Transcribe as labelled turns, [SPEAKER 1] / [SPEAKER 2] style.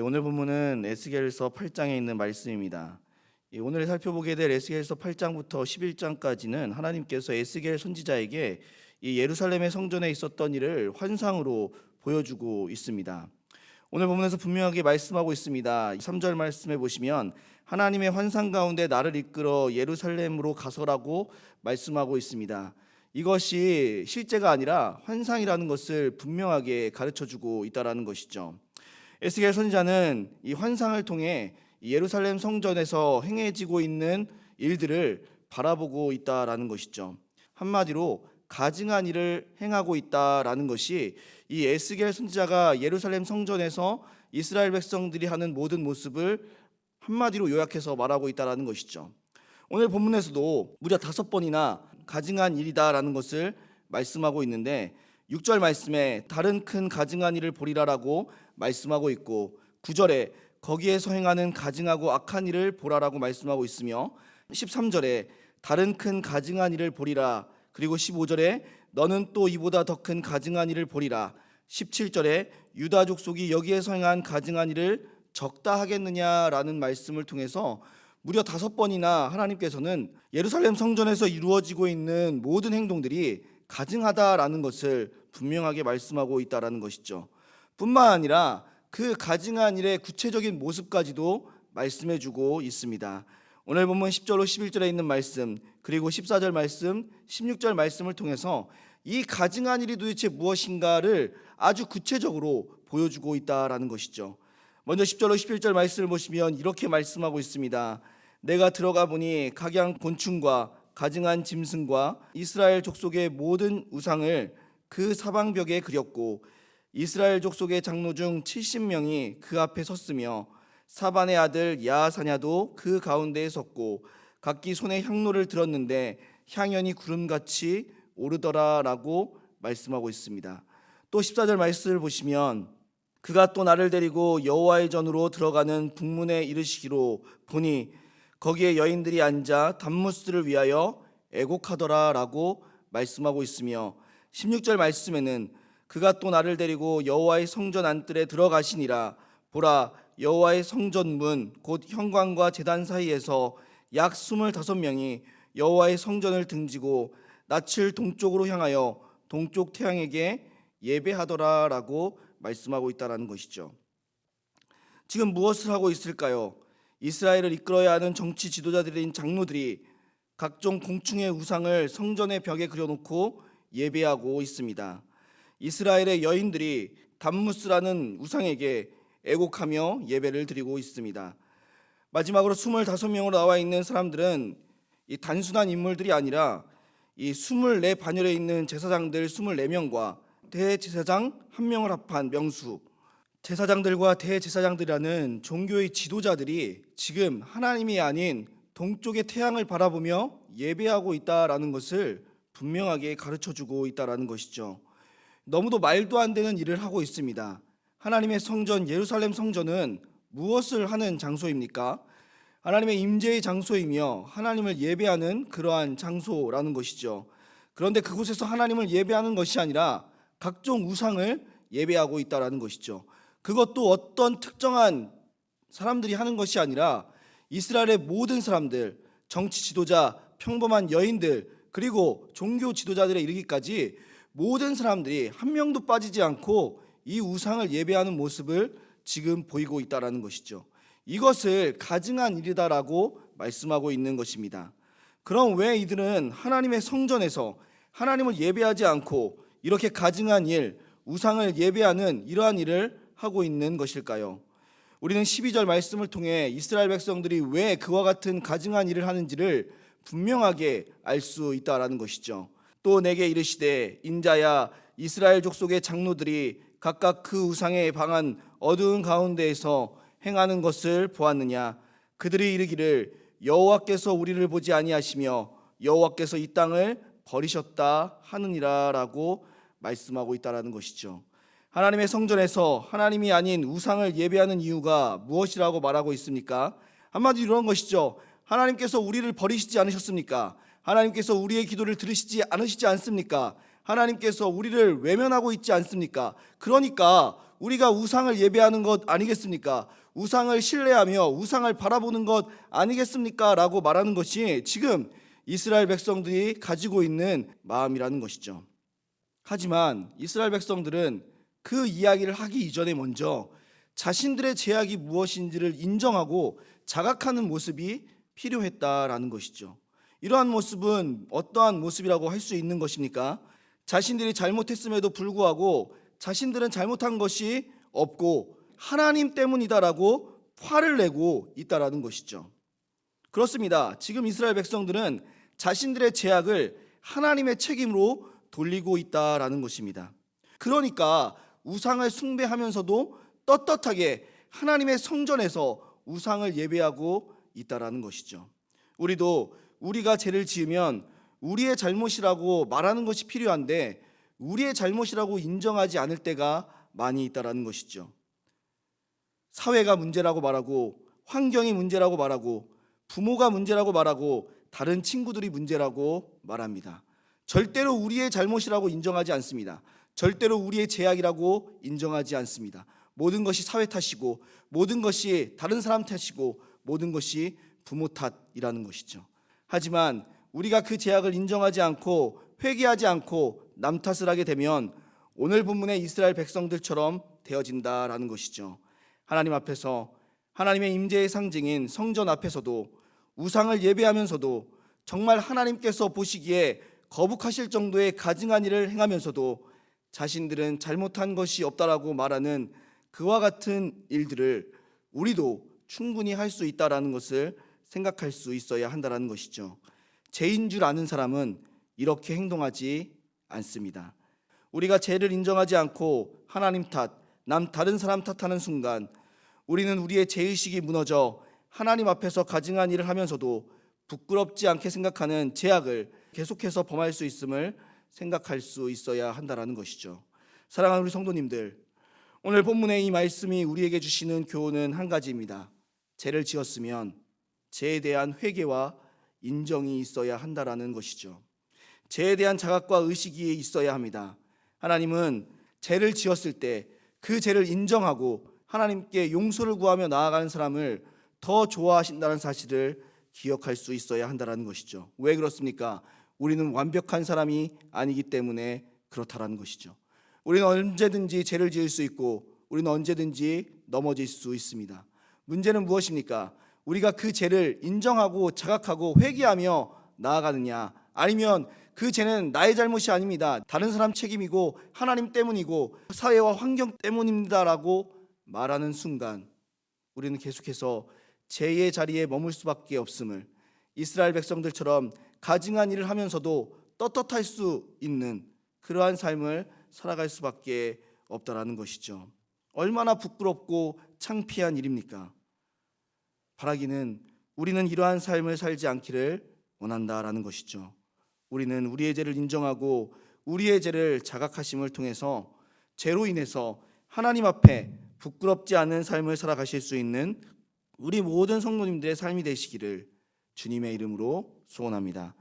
[SPEAKER 1] 오늘 본문은 에스겔서 8장에 있는 말씀입니다. 오늘 살펴보게 될 에스겔서 8장부터 11장까지는 하나님께서 에스겔 선지자에게 이 예루살렘의 성전에 있었던 일을 환상으로 보여주고 있습니다. 오늘 본문에서 분명하게 말씀하고 있습니다. 3절 말씀해 보시면 하나님의 환상 가운데 나를 이끌어 예루살렘으로 가서라고 말씀하고 있습니다. 이것이 실제가 아니라 환상이라는 것을 분명하게 가르쳐주고 있다는 것이죠. 에스겔 선지자는 이 환상을 통해 예루살렘 성전에서 행해지고 있는 일들을 바라보고 있다라는 것이죠. 한마디로 가증한 일을 행하고 있다라는 것이 이 에스겔 선지자가 예루살렘 성전에서 이스라엘 백성들이 하는 모든 모습을 한마디로 요약해서 말하고 있다라는 것이죠. 오늘 본문에서도 무려 5번이나 가증한 일이다라는 것을 말씀하고 있는데 6절 말씀에 다른 큰 가증한 일을 보리라라고 말씀하고 있고 9절에 거기에서 행하는 가증하고 악한 일을 보라라고 말씀하고 있으며 13절에 다른 큰 가증한 일을 보리라, 그리고 15절에 너는 또 이보다 더 큰 가증한 일을 보리라, 17절에 유다 족속이 여기에서 행한 가증한 일을 적다 하겠느냐라는 말씀을 통해서 무려 5번이나 하나님께서는 예루살렘 성전에서 이루어지고 있는 모든 행동들이 가증하다라는 것을 분명하게 말씀하고 있다라는 것이죠. 뿐만 아니라 그 가증한 일의 구체적인 모습까지도 말씀해주고 있습니다. 오늘 본문 10절로 11절에 있는 말씀, 그리고 14절 말씀, 16절 말씀을 통해서 이 가증한 일이 도대체 무엇인가를 아주 구체적으로 보여주고 있다라는 것이죠. 먼저 10절로 11절 말씀을 보시면 이렇게 말씀하고 있습니다. 내가 들어가 보니 각양 곤충과 가증한 짐승과 이스라엘 족속의 모든 우상을 그 사방벽에 그렸고 이스라엘 족속의 장로 중 70명이 그 앞에 섰으며 사반의 아들 야하사냐도 그 가운데에 섰고 각기 손에 향로를 들었는데 향연이 구름같이 오르더라라고 말씀하고 있습니다. 또 14절 말씀을 보시면 그가 또 나를 데리고 여호와의 전으로 들어가는 북문에 이르시기로 보니 거기에 여인들이 앉아 단무스를 위하여 애곡하더라라고 말씀하고 있으며 16절 말씀에는 그가 또 나를 데리고 여호와의 성전 안뜰에 들어가시니라. 보라, 여호와의 성전 문 곧 현관과 제단 사이에서 약 25명이 여호와의 성전을 등지고 낯을 동쪽으로 향하여 동쪽 태양에게 예배하더라라고 말씀하고 있다라는 것이죠. 지금 무엇을 하고 있을까요? 이스라엘을 이끌어야 하는 정치 지도자들인 장로들이 각종 공충의 우상을 성전의 벽에 그려놓고 예배하고 있습니다. 이스라엘의 여인들이 단무스라는 우상에게 애곡하며 예배를 드리고 있습니다. 마지막으로 25명으로 나와 있는 사람들은 이 단순한 인물들이 아니라 이 24 반열에 있는 제사장들 24명과 대제사장 1명을 합한 명수, 제사장들과 대제사장들이라는 종교의 지도자들이 지금 하나님이 아닌 동쪽의 태양을 바라보며 예배하고 있다라는 것을 분명하게 가르쳐주고 있다라는 것이죠. 너무도 말도 안 되는 일을 하고 있습니다. 하나님의 성전 예루살렘 성전은 무엇을 하는 장소입니까? 하나님의 임재의 장소이며 하나님을 예배하는 그러한 장소라는 것이죠. 그런데 그곳에서 하나님을 예배하는 것이 아니라 각종 우상을 예배하고 있다라는 것이죠. 그것도 어떤 특정한 사람들이 하는 것이 아니라 이스라엘의 모든 사람들, 정치 지도자, 평범한 여인들, 그리고 종교 지도자들에 이르기까지 모든 사람들이 한 명도 빠지지 않고 이 우상을 예배하는 모습을 지금 보이고 있다라는 것이죠. 이것을 가증한 일이다라고 말씀하고 있는 것입니다. 그럼 왜 이들은 하나님의 성전에서 하나님을 예배하지 않고 이렇게 가증한 일, 우상을 예배하는 이러한 일을 하고 있는 것일까요? 우리는 12절 말씀을 통해 이스라엘 백성들이 왜 그와 같은 가증한 일을 하는지를 분명하게 알 수 있다라는 것이죠. 또 내게 이르시되 인자야, 이스라엘 족속의 장로들이 각각 그 우상에 방한 어두운 가운데에서 행하는 것을 보았느냐? 그들이 이르기를 여호와께서 우리를 보지 아니하시며 여호와께서 이 땅을 버리셨다 하느니라라고 말씀하고 있다라는 것이죠. 하나님의 성전에서 하나님이 아닌 우상을 예배하는 이유가 무엇이라고 말하고 있습니까? 한마디로 이런 것이죠. 하나님께서 우리를 버리시지 않으셨습니까? 하나님께서 우리의 기도를 들으시지 않으시지 않습니까? 하나님께서 우리를 외면하고 있지 않습니까? 그러니까 우리가 우상을 예배하는 것 아니겠습니까? 우상을 신뢰하며 우상을 바라보는 것 아니겠습니까? 라고 말하는 것이 지금 이스라엘 백성들이 가지고 있는 마음이라는 것이죠. 하지만 이스라엘 백성들은 그 이야기를 하기 이전에 먼저 자신들의 죄악이 무엇인지를 인정하고 자각하는 모습이 필요했다라는 것이죠. 이러한 모습은 어떠한 모습이라고 할 수 있는 것입니까? 자신들이 잘못했음에도 불구하고 자신들은 잘못한 것이 없고 하나님 때문이다라고 화를 내고 있다라는 것이죠. 그렇습니다. 지금 이스라엘 백성들은 자신들의 죄악을 하나님의 책임으로 돌리고 있다라는 것입니다. 그러니까 우상을 숭배하면서도 떳떳하게 하나님의 성전에서 우상을 예배하고 있다라는 것이죠. 우리도 우리가 죄를 지으면 우리의 잘못이라고 말하는 것이 필요한데 우리의 잘못이라고 인정하지 않을 때가 많이 있다라는 것이죠. 사회가 문제라고 말하고 환경이 문제라고 말하고 부모가 문제라고 말하고 다른 친구들이 문제라고 말합니다. 절대로 우리의 잘못이라고 인정하지 않습니다. 절대로 우리의 죄악이라고 인정하지 않습니다. 모든 것이 사회 탓이고 모든 것이 다른 사람 탓이고 모든 것이 부모 탓이라는 것이죠. 하지만 우리가 그 죄악을 인정하지 않고 회개하지 않고 남 탓을 하게 되면 오늘 본문의 이스라엘 백성들처럼 되어진다라는 것이죠. 하나님 앞에서 하나님의 임재의 상징인 성전 앞에서도 우상을 예배하면서도 정말 하나님께서 보시기에 거북하실 정도의 가증한 일을 행하면서도 자신들은 잘못한 것이 없다라고 말하는 그와 같은 일들을 우리도 충분히 할 수 있다라는 것을 생각할 수 있어야 한다는 것이죠. 죄인 줄 아는 사람은 이렇게 행동하지 않습니다. 우리가 죄를 인정하지 않고 하나님 탓, 다른 사람 탓하는 순간 우리는 우리의 죄의식이 무너져 하나님 앞에서 가증한 일을 하면서도 부끄럽지 않게 생각하는 죄악을 계속해서 범할 수 있음을 생각할 수 있어야 한다는 것이죠. 사랑하는 우리 성도님들, 오늘 본문의 이 말씀이 우리에게 주시는 교훈은 한 가지입니다. 죄를 지었으면 죄에 대한 회개와 인정이 있어야 한다는 것이죠. 죄에 대한 자각과 의식이 있어야 합니다. 하나님은 죄를 지었을 때 그 죄를 인정하고 하나님께 용서를 구하며 나아가는 사람을 더 좋아하신다는 사실을 기억할 수 있어야 한다는 것이죠. 왜 그렇습니까? 우리는 완벽한 사람이 아니기 때문에 그렇다라는 것이죠. 우리는 언제든지 죄를 지을 수 있고 우리는 언제든지 넘어질 수 있습니다. 문제는 무엇입니까? 우리가 그 죄를 인정하고 자각하고 회개하며 나아가느냐, 아니면 그 죄는 나의 잘못이 아닙니다, 다른 사람 책임이고 하나님 때문이고 사회와 환경 때문입니다라고 말하는 순간 우리는 계속해서 죄의 자리에 머물 수밖에 없음을, 이스라엘 백성들처럼 가증한 일을 하면서도 떳떳할 수 있는 그러한 삶을 살아갈 수밖에 없다라는 것이죠. 얼마나 부끄럽고 창피한 일입니까? 바라기는 우리는 이러한 삶을 살지 않기를 원한다라는 것이죠. 우리는 우리의 죄를 인정하고 우리의 죄를 자각하심을 통해서 죄로 인해서 하나님 앞에 부끄럽지 않은 삶을 살아가실 수 있는 우리 모든 성도님들의 삶이 되시기를 주님의 이름으로 소원합니다.